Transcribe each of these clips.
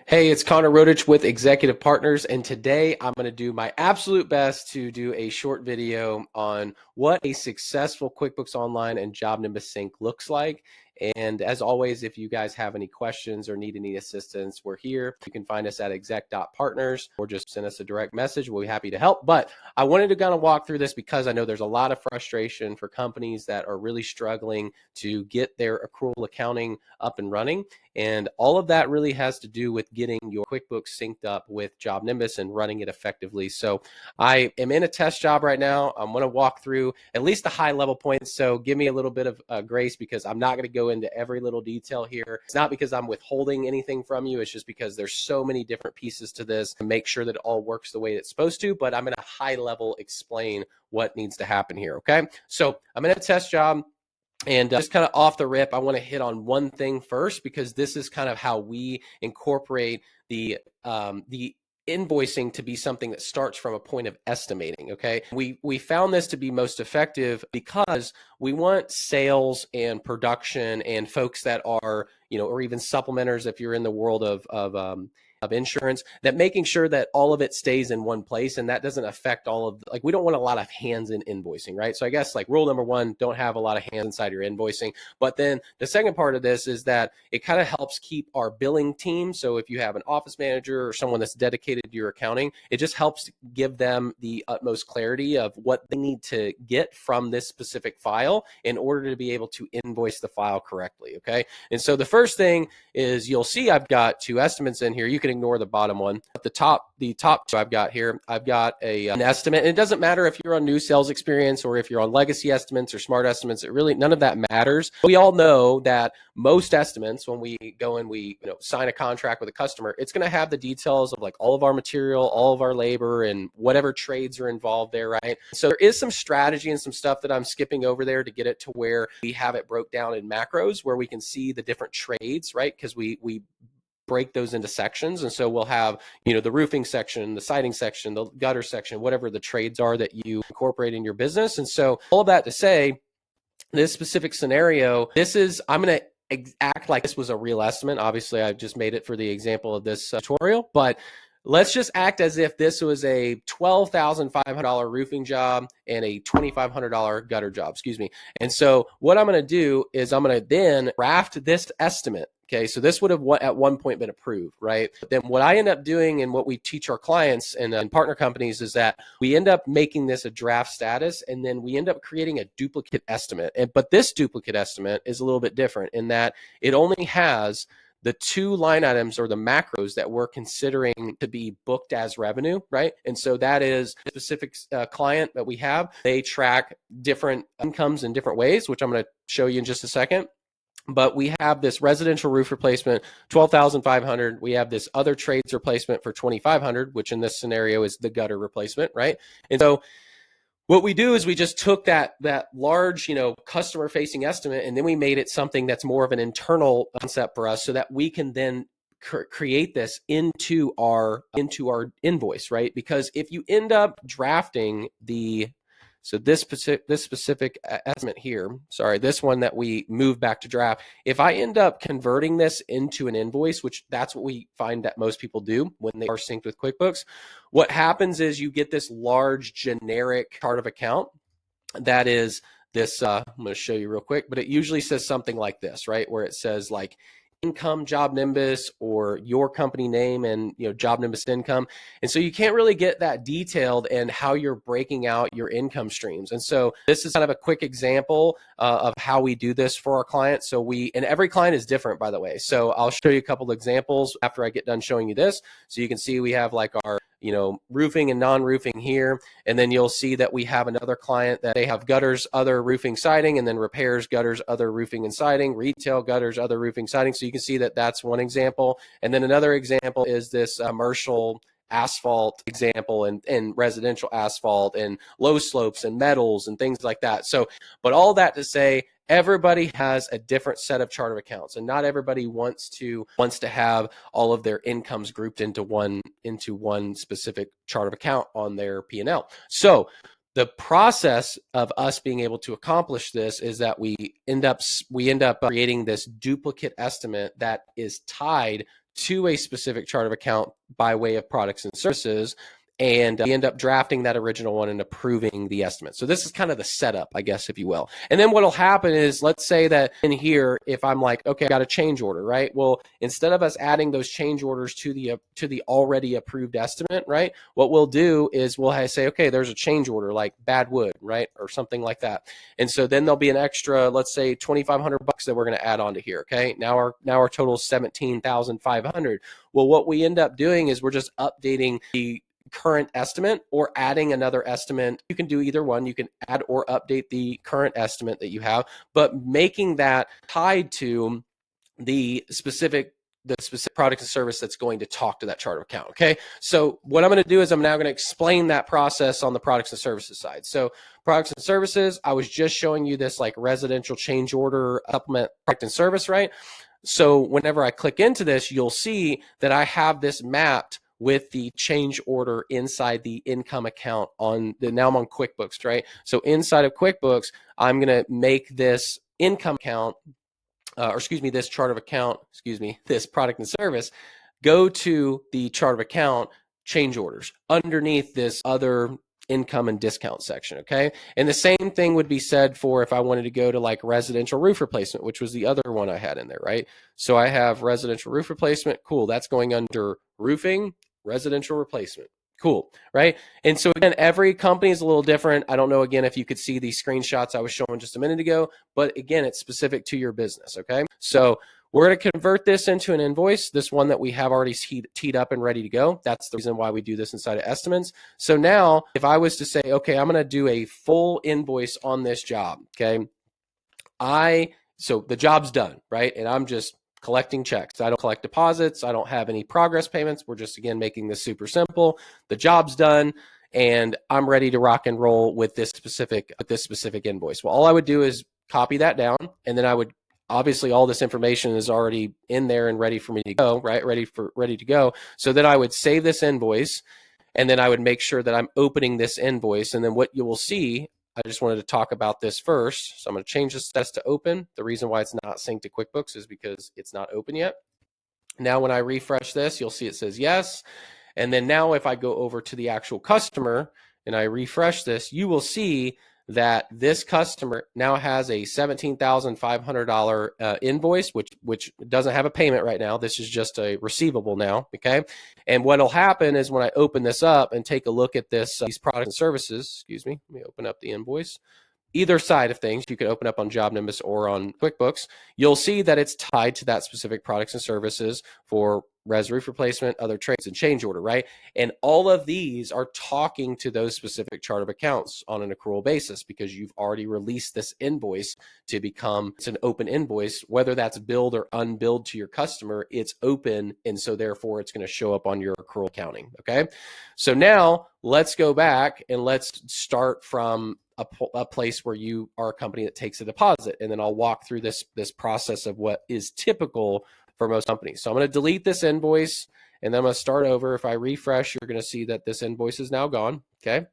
Hey, it's Connor Rodich with Executive Partners, and today I'm going to do my absolute best to do a short video on what a successful QuickBooks Online and JobNimbus sync looks like. And as always, if you guys have any questions or need any assistance, we're here. You can find us at exec.partners or just send us a direct message. We'll be happy to help. But I wanted to kind of walk through this because I know there's a lot of frustration for companies that are really struggling to get their accrual accounting up and running. And all of that really has to do with getting your QuickBooks synced up with JobNimbus and running it effectively. So I am in a test job right now. I'm going to walk through at least the high level points. So give me a little bit of grace because I'm not going to go into every little detail here. It's not because I'm withholding anything from you. It's just because there's so many different pieces to this to make sure that it all works the way it's supposed to. But I'm going to high level explain what needs to happen here. Okay. So I'm in a test job. And just kind of off the rip, I want to hit on one thing first, because this is kind of how we incorporate the invoicing to be something that starts from a point of estimating. Okay, we found this to be most effective because we want sales and production and folks that are, or even supplementers if you're in the world of insurance, that making sure that all of it stays in one place and that doesn't affect all of, like, we don't want a lot of hands in invoicing, right? So I guess like rule number one, don't have a lot of hands inside your invoicing. But then the second part of this is that it kind of helps keep our billing team. So if you have an office manager or someone that's dedicated to your accounting, it just helps give them the utmost clarity of what they need to get from this specific file in order to be able to invoice the file correctly. Okay. And so the first thing is, you'll see I've got two estimates in here. You can ignore the bottom one. But the top two I've got here, I've got an estimate. And it doesn't matter if you're on new sales experience or if you're on legacy estimates or smart estimates. It really, none of that matters. We all know that most estimates, when we go and we sign a contract with a customer, it's going to have the details of like all of our material, all of our labor, and whatever trades are involved there, right? So there is some strategy and some stuff that I'm skipping over there to get it to where we have it broke down in macros where we can see the different trades, right? Because we break those into sections. And so we'll have, the roofing section, the siding section, the gutter section, whatever the trades are that you incorporate in your business. And so all of that to say, this specific scenario, I'm going to act like this was a real estimate. Obviously, I've just made it for the example of this tutorial, but let's just act as if this was a $12,500 roofing job and a $2,500 gutter job, And so what I'm going to do is I'm going to then draft this estimate. Okay, so this would have at one point been approved, right? But then what I end up doing and what we teach our clients and partner companies is that we end up making this a draft status, and then we end up creating a duplicate estimate. But this duplicate estimate is a little bit different in that it only has the two line items or the macros that we're considering to be booked as revenue, right? And so that is a specific client that we have. They track different incomes in different ways, which I'm going to show you in just a second. But we have this residential roof replacement, $12,500. We have this other trades replacement for $2,500, which in this scenario is the gutter replacement, right? And so what we do is we just took that large, customer facing estimate, and then we made it something that's more of an internal concept for us so that we can then create this into our invoice, right? Because if you end up drafting this specific estimate here, this one that we moved back to draft, if I end up converting this into an invoice, which that's what we find that most people do when they are synced with QuickBooks, what happens is you get this large generic chart of account that is this, I'm going to show you real quick, but it usually says something like this, right? Where it says like income JobNimbus or your company name and JobNimbus income. And so you can't really get that detailed in how you're breaking out your income streams. And so this is kind of a quick example of how we do this for our clients. So and every client is different, by the way. So I'll show you a couple of examples after I get done showing you this. So you can see we have like our roofing and non-roofing here. And then you'll see that we have another client that they have gutters, other roofing, siding, and then repairs, gutters, other roofing and siding, retail, gutters, other roofing, siding. So you can see that that's one example. And then another example is this commercial asphalt example and residential asphalt and low slopes and metals and things like that. So, but all that to say, everybody has a different set of chart of accounts, and not everybody wants to have all of their incomes grouped into one specific chart of account on their P&L. So the process of us being able to accomplish this is that we end up creating this duplicate estimate that is tied to a specific chart of account by way of products and services, and we end up drafting that original one and approving the estimate. So this is kind of the setup, I guess, if you will. And then what'll happen is, let's say that in here, if I'm like, okay, I got a change order, right? Well, instead of us adding those change orders to the already approved estimate, right? What we'll do is we'll say, okay, there's a change order like bad wood, right? Or something like that. And so then there'll be an extra, let's say $2,500 that we're going to add onto here. Okay. Now our total is $17,500. Well, what we end up doing is we're just updating the current estimate or adding another estimate. You can do either one. You can add or update the current estimate that you have, but making that tied to the specific product and service that's going to talk to that chart of account. Okay. So what I'm going to do is I'm now going to explain that process on the products and services side. So products and services, I was just showing you this like residential change order supplement product and service, right? So whenever I click into this, you'll see that I have this mapped with the change order inside the income account now I'm on QuickBooks, right? So inside of QuickBooks, I'm going to make this income account, this chart of account, this product and service, go to the chart of account change orders underneath this other income and discount section, okay? And the same thing would be said for if I wanted to go to like residential roof replacement, which was the other one I had in there, right? So I have residential roof replacement, cool, that's going under roofing, residential replacement. Cool, right? And so again, every company is a little different. I don't know, again, if you could see these screenshots I was showing just a minute ago, but again, it's specific to your business, okay? So we're going to convert this into an invoice, this one that we have already teed up and ready to go. That's the reason why we do this inside of estimates. So now if I was to say, okay, I'm going to do a full invoice on this job, okay? So the job's done, right? And I'm just collecting checks. I don't collect deposits. I don't have any progress payments. We're just, again, making this super simple. The job's done, and I'm ready to rock and roll with this specific invoice. Well, all I would do is copy that down, and then I would, obviously all this information is already in there and ready for me to go, right? Ready to go. So then I would save this invoice, and then I would make sure that I'm opening this invoice. And then what you will see, I just wanted to talk about this first. So I'm going to change the status to open. The reason why it's not synced to QuickBooks is because it's not open yet. Now, when I refresh this, you'll see it says yes. And then now if I go over to the actual customer and I refresh this, you will see that this customer now has a $17,500 invoice, which doesn't have a payment right now. This is just a receivable now, okay? And what'll happen is when I open this up and take a look at this, these products and services, let me open up the invoice. Either side of things, you can open up on JobNimbus or on QuickBooks, you'll see that it's tied to that specific products and services for res roof replacement, other trades, and change order, right? And all of these are talking to those specific chart of accounts on an accrual basis because you've already released this invoice to become, it's an open invoice, whether that's billed or unbilled to your customer, it's open, and so therefore it's going to show up on your accrual accounting, okay? So now let's go back and let's start from a place where you are a company that takes a deposit, and then I'll walk through this process of what is typical for most companies. So I'm going to delete this invoice, and then I'm going to start over. If I refresh, you're going to see that this invoice is now gone, okay?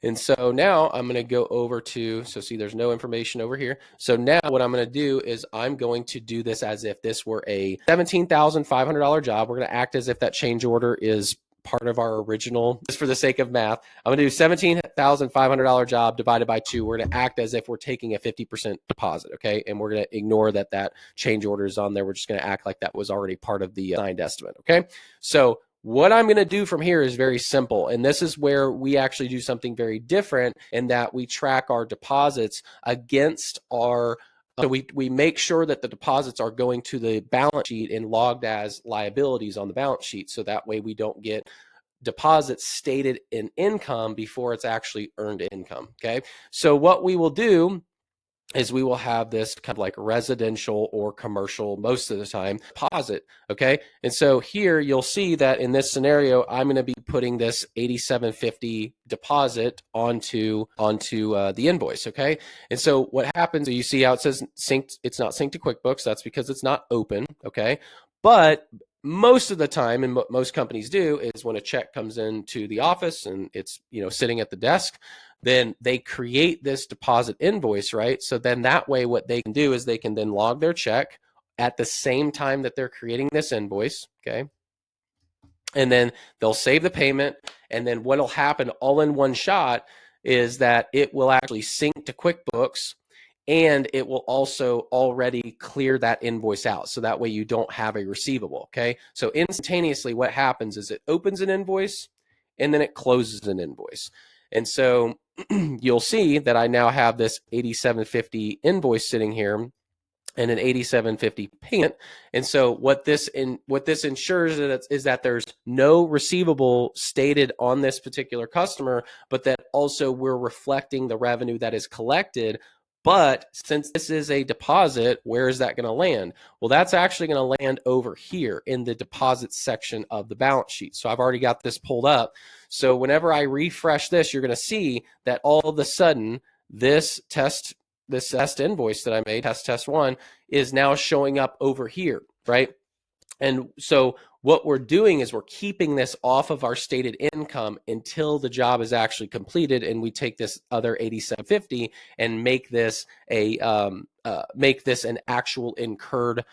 And so now I'm going to go over to, so see there's no information over here. So now what I'm going to do is I'm going to do this as if this were a $17,500 job. We're going to act as if that change order is part of our original, just for the sake of math. I'm going to do $17,500 job divided by 2. We're going to act as if we're taking a 50% deposit, okay? And we're going to ignore that change order is on there. We're just going to act like that was already part of the signed estimate, okay? So what I'm going to do from here is very simple, and this is where we actually do something very different in that we track our deposits against our so we make sure that the deposits are going to the balance sheet and logged as liabilities on the balance sheet. So that way we don't get deposits stated in income before it's actually earned income. Okay. So what we will do is we will have this kind of like residential or commercial most of the time deposit, okay? And so here you'll see that in this scenario, I'm going to be putting this $87.50 deposit onto the invoice, okay? And so what happens, you see how it says synced, it's not synced to QuickBooks, that's because it's not open, okay? But most of the time, and what most companies do, is when a check comes into the office and it's sitting at the desk, then they create this deposit invoice, right? So then that way what they can do is they can then log their check at the same time that they're creating this invoice, okay? And then they'll save the payment, and then what'll happen all in one shot is that it will actually sync to QuickBooks, and it will also already clear that invoice out. So that way you don't have a receivable, okay? So instantaneously what happens is it opens an invoice and then it closes an invoice. And so you'll see that I now have this 8750 invoice sitting here and an 8750 payment. And so what this ensures is that there's no receivable stated on this particular customer, but that also we're reflecting the revenue that is collected. But since this is a deposit, where is that going to land? Well, that's actually going to land over here in the deposit section of the balance sheet. So I've already got this pulled up. So whenever I refresh this, you're going to see that all of a sudden this test invoice that I made, test one, is now showing up over here, right? And so what we're doing is we're keeping this off of our stated income until the job is actually completed, and we take this other 8750 and make this an actual incurred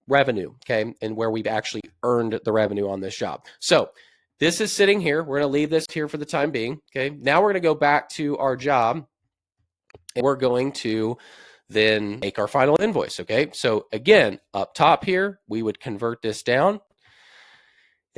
revenue, okay, and where we've actually earned the revenue on this job. So this is sitting here. We're going to leave this here for the time being, okay? Now we're going to go back to our job, and we're going to then make our final invoice, okay? So again, up top here, we would convert this down.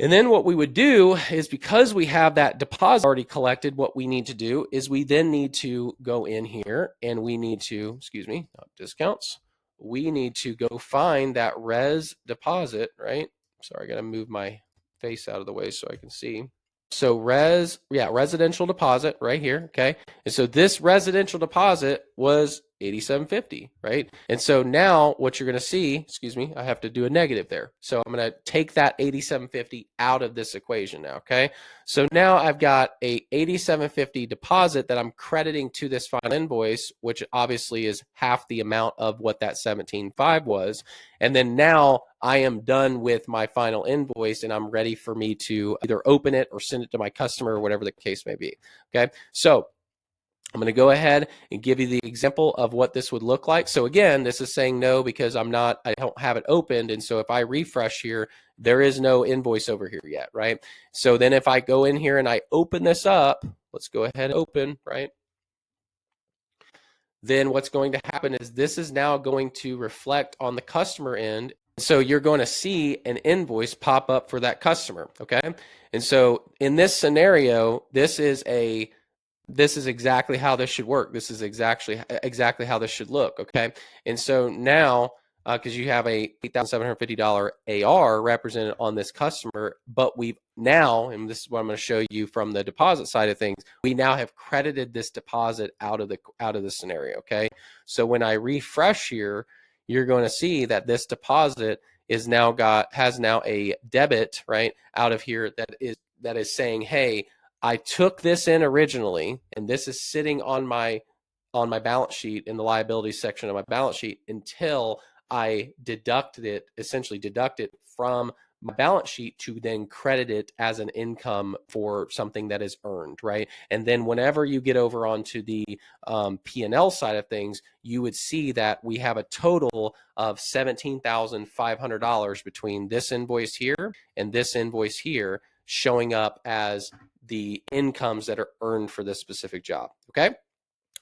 And then what we would do is, because we have that deposit already collected, what we need to do is we then need to go in here and we need to, not discounts. We need to go find that res deposit, right? Sorry, I got to move my face out of the way so I can see. So residential deposit right here, okay? And so this residential deposit was 8750, right? And so now what you're going to see, I have to do a negative there. So I'm going to take that 8750 out of this equation now, okay? So now I've got a 8750 deposit that I'm crediting to this final invoice, which obviously is half the amount of what that 17.5 was. And then now I am done with my final invoice, and I'm ready for me to either open it or send it to my customer or whatever the case may be, okay? So I'm going to go ahead and give you the example of what this would look like. So again, this is saying no because I don't have it opened. And so if I refresh here, there is no invoice over here yet, right? So then if I go in here and I open this up, let's go ahead and open, right? Then what's going to happen is this is now going to reflect on the customer end. So you're going to see an invoice pop up for that customer, okay? And so in this scenario, this is exactly how this should work. This is exactly how this should look, okay? And so now, because you have a $8,750 AR represented on this customer, but we've now, and this is what I'm going to show you from the deposit side of things, we now have credited this deposit out of the scenario, okay? So when I refresh here, you're going to see that this deposit has now a debit, right, out of here that is saying, hey, I took this in originally, and this is sitting on my balance sheet in the liabilities section of my balance sheet until I essentially deduct it from my balance sheet to then credit it as an income for something that is earned, right? And then whenever you get over onto the P&L side of things, you would see that we have a total of $17,500 between this invoice here and this invoice here showing up as the incomes that are earned for this specific job, okay?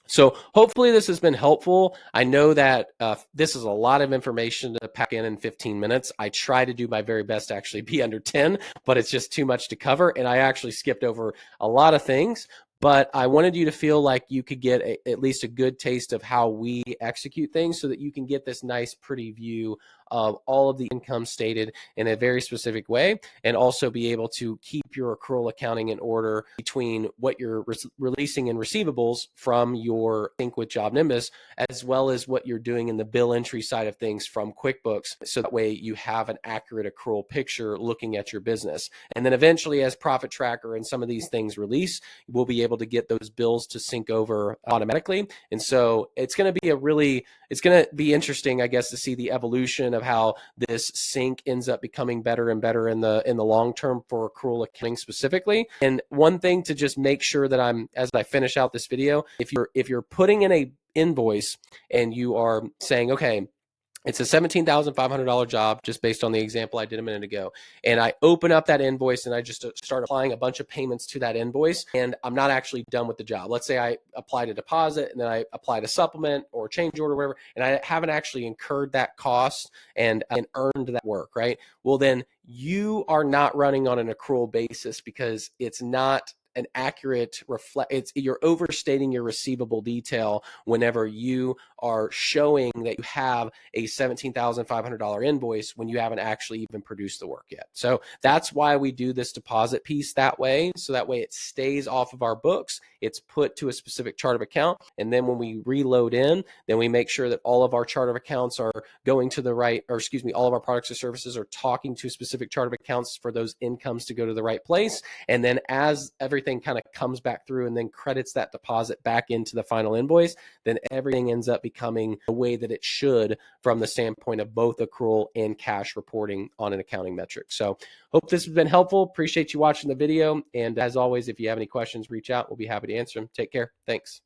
So hopefully this has been helpful. I know that this is a lot of information to pack in 15 minutes. I try to do my very best to actually be under 10, but it's just too much to cover, and I actually skipped over a lot of things. But I wanted you to feel like you could get at least a good taste of how we execute things so that you can get this nice, pretty view of all of the income stated in a very specific way, and also be able to keep your accrual accounting in order between what you're releasing in receivables from your sync with JobNimbus, as well as what you're doing in the bill entry side of things from QuickBooks. So that way you have an accurate accrual picture looking at your business. And then eventually, as Profit Tracker and some of these things release, we'll be able to get those bills to sync over automatically. And so it's going to be it's going to be interesting, I guess, to see the evolution of how this sync ends up becoming better and better in the long term for accrual accounting specifically. And one thing to just make sure that as I finish out this video, if you're putting in a invoice and you are saying, okay, it's a $17,500 job, just based on the example I did a minute ago. And I open up that invoice and I just start applying a bunch of payments to that invoice. And I'm not actually done with the job. Let's say I applied a deposit and then I applied a supplement or change order, or whatever, and I haven't actually incurred that cost and earned that work, right? Well, then you are not running on an accrual basis, because it's not an accurate you're overstating your receivable detail whenever you are showing that you have a $17,500 invoice when you haven't actually even produced the work yet. So that's why we do this deposit piece that way. So that way it stays off of our books. It's put to a specific chart of account. And then when we reload in, then we make sure that all of our chart of accounts are going to the right, or excuse me, all of our products or services are talking to a specific chart of accounts for those incomes to go to the right place. And then as everything kind of comes back through and then credits that deposit back into the final invoice, then everything ends up becoming the way that it should from the standpoint of both accrual and cash reporting on an accounting metric. So hope this has been helpful. Appreciate you watching the video. And as always, if you have any questions, reach out. We'll be happy to answer them. Take care. Thanks.